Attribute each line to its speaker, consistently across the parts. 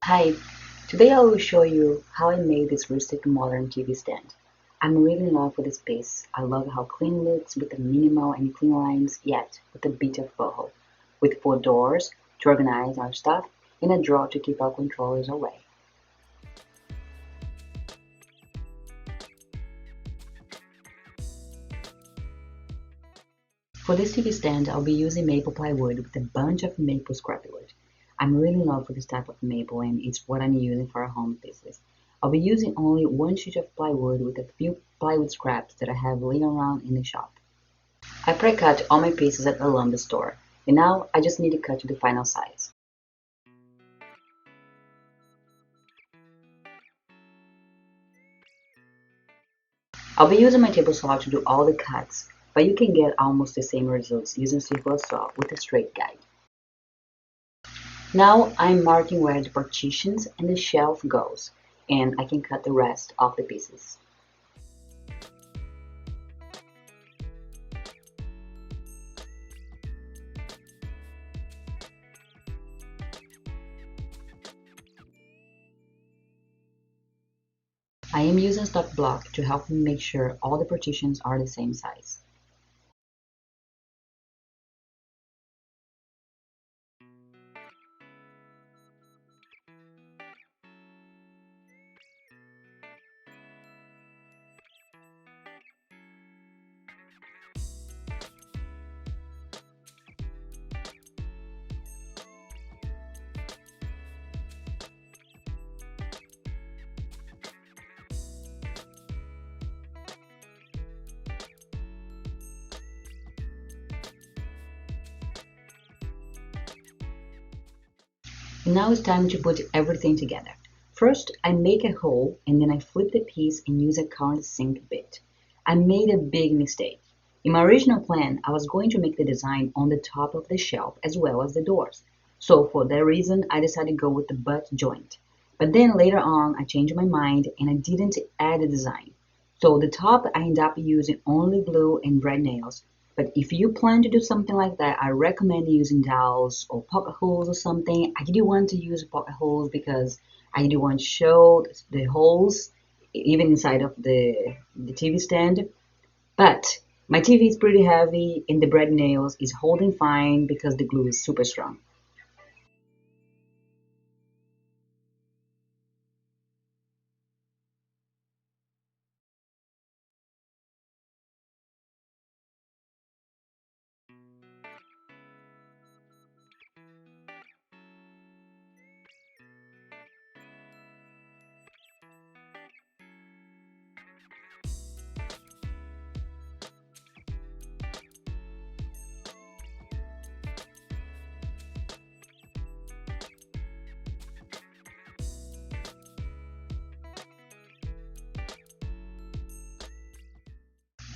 Speaker 1: Hi, today I will show you how I made this rustic modern TV stand. I'm really in love with this piece. I love how clean it looks with the minimal and clean lines, yet with a bit of boho. With 4 doors to organize our stuff and a drawer to keep our controllers away. For this TV stand, I'll be using maple plywood with a bunch of maple ScrapWood. I'm really in love with this type of maple and it's what I'm using for our home pieces. I'll be using only 1 sheet of plywood with a few plywood scraps that I have laying around in the shop. I pre-cut all my pieces at the lumber store, and now I just need to cut to the final size. I'll be using my table saw to do all the cuts, but you can get almost the same results using circular saw with a straight guide. Now I'm marking where the partitions and the shelf goes, and I can cut the rest of the pieces. I am using stock block to help me make sure all the partitions are the same size. And now it's time to put everything together. First, I make a hole and then I flip the piece and use a countersink bit. I made a big mistake. In my original plan, I was going to make the design on the top of the shelf as well as the doors. So for that reason, I decided to go with the butt joint. But then later on, I changed my mind and I didn't add a design. So the top, I ended up using only glue and red nails. But if you plan to do something like that, I recommend using dowels or pocket holes or something. I didn't want to use pocket holes because I didn't want to show the holes even inside of the TV stand. But my TV is pretty heavy and the bread nails is holding fine because the glue is super strong.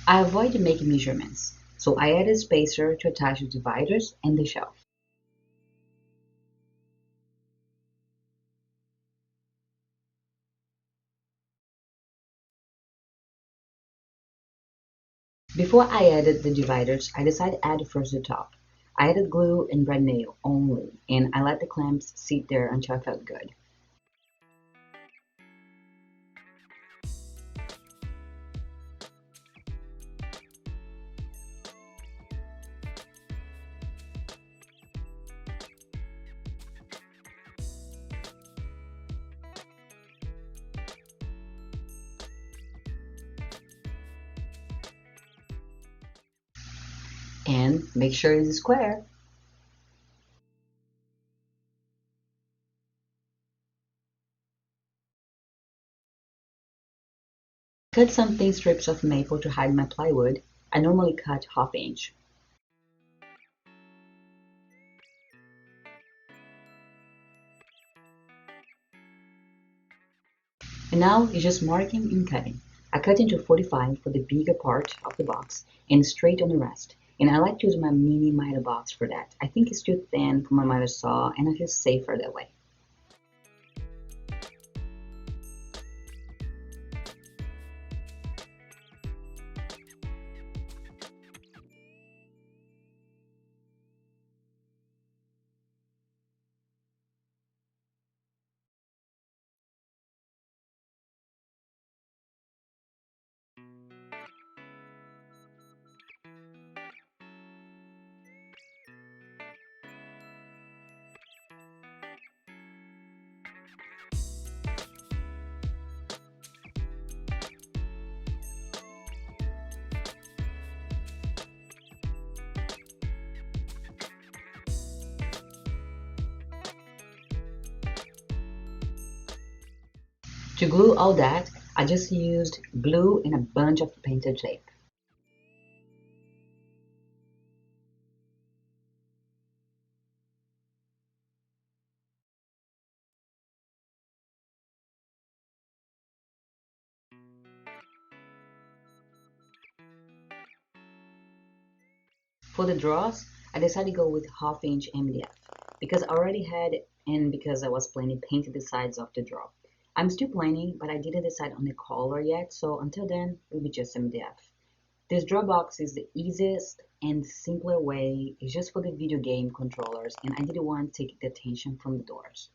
Speaker 1: I avoid making measurements, so I add a spacer to attach the dividers and the shelf. Before I added the dividers, I decided to add first the top. I added glue and red nail only, and I let the clamps sit there until I felt good. And make sure it's square. Cut some thin strips of maple to hide my plywood. I normally cut ½ inch. And now it's just marking and cutting. I cut into 45 for the bigger part of the box and straight on the rest. And I like to use my mini miter box for that. I think it's too thin for my miter saw and I feel safer that way. To glue all that, I just used glue and a bunch of painted tape. For the drawers, I decided to go with half-inch MDF because I already had and because I was planning to paint the sides of the drawer. I'm still planning, but I didn't decide on the color yet, so until then, it will be just MDF. This drawer box is the easiest and simpler way. It's just for the video game controllers, and I didn't want to take the attention from the doors.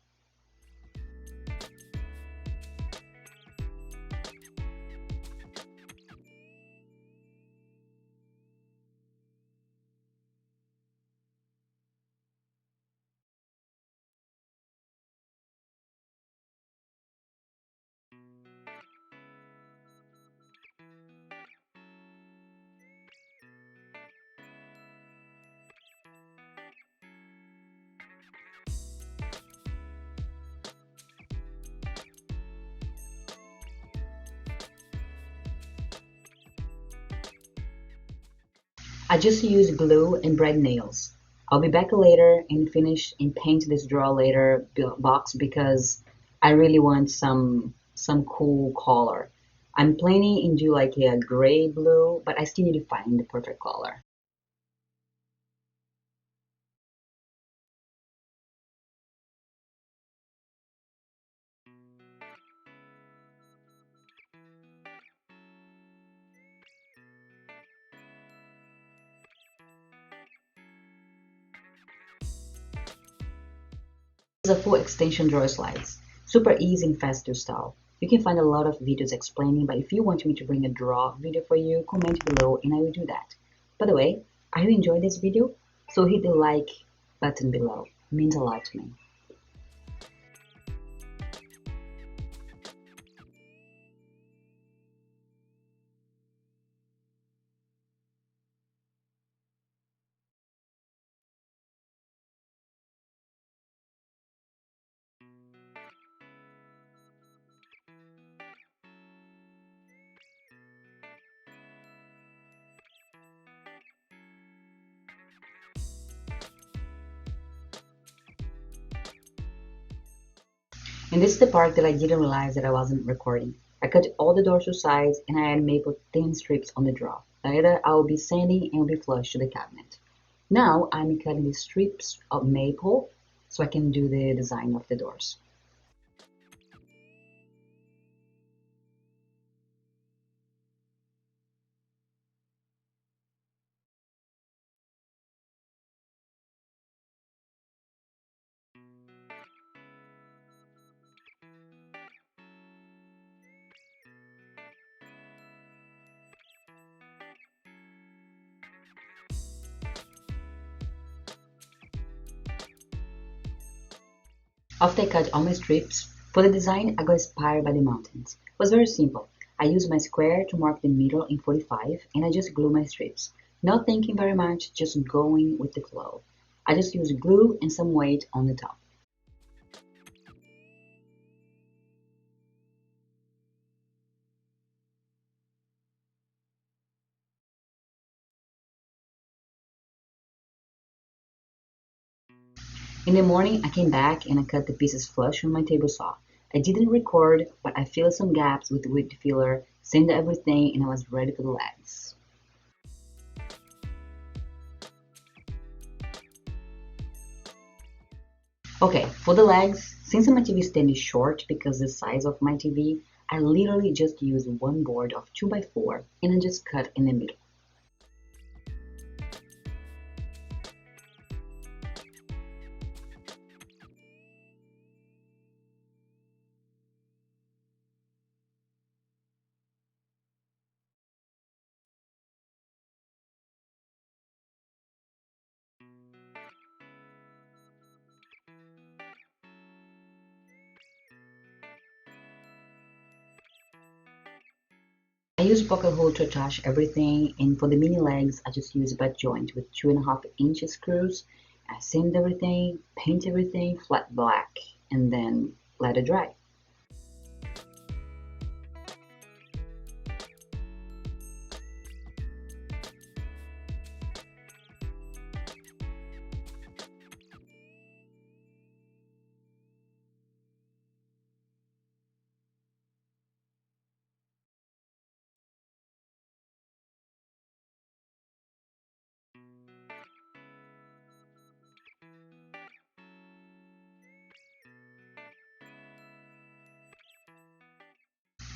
Speaker 1: I just use glue and brad nails. I'll be back later and finish and paint this drawer later box because I really want some cool color. I'm planning and do like a gray blue, but I still need to find the perfect color. This is a full extension drawer slides. Super easy and fast to install. You can find a lot of videos explaining, but if you want me to bring a draw video for you, comment below and I will do that. By the way, I hope you enjoyed this video, so hit the like button below. It means a lot to me. And this is the part that I didn't realize that I wasn't recording. I cut all the doors to size and I add maple thin strips on the draw. Later I will be sanding and will be flush to the cabinet. Now I'm cutting the strips of maple so I can do the design of the doors. After I cut all my strips, for the design I got inspired by the mountains. It was very simple. I used my square to mark the middle in 45 and I just glue my strips. Not thinking very much, just going with the flow. I just used glue and some weight on the top. In the morning, I came back and I cut the pieces flush on my table saw. I didn't record, but I filled some gaps with wood filler, sanded everything, and I was ready for the legs. Okay, for the legs, since my TV stand is short because the size of my TV, I literally just use one board of 2x4 and I just cut in the middle. I use pocket hole to attach everything, and for the mini legs, I just use a butt joint with 2.5-inch screws. I sand everything, paint everything flat black, and then let it dry.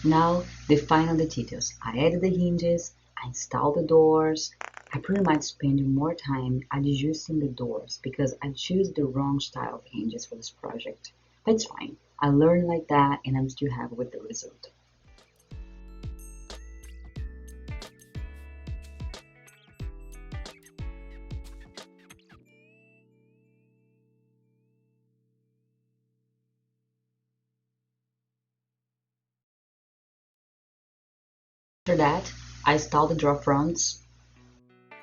Speaker 1: Now, the final details. I added the hinges, I installed the doors. I pretty much spent more time adjusting the doors because I chose the wrong style of hinges for this project. That's fine. I learned like that and I'm still happy with the result. After that, I installed the drawer fronts. I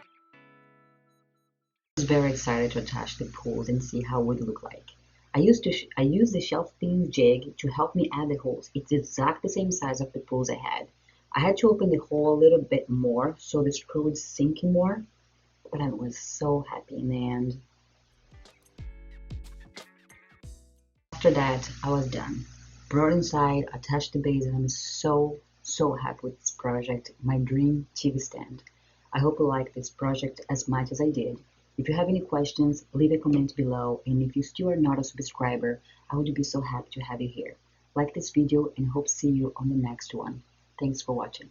Speaker 1: was very excited to attach the pulls and see how it would look like. I used the shelf pin jig to help me add the holes. It's exactly the same size of the pulls I had. I had to open the hole a little bit more so the screw would sink more, but I was so happy in the end. After that, I was done. Brought inside, attached the base, and I'm so happy with this project, my dream TV stand. I hope you like this project as much as I did. If you have any questions, leave a comment below, and if you still are not a subscriber, I would be so happy to have you here. Like this video and hope to see you on the next one. Thanks for watching.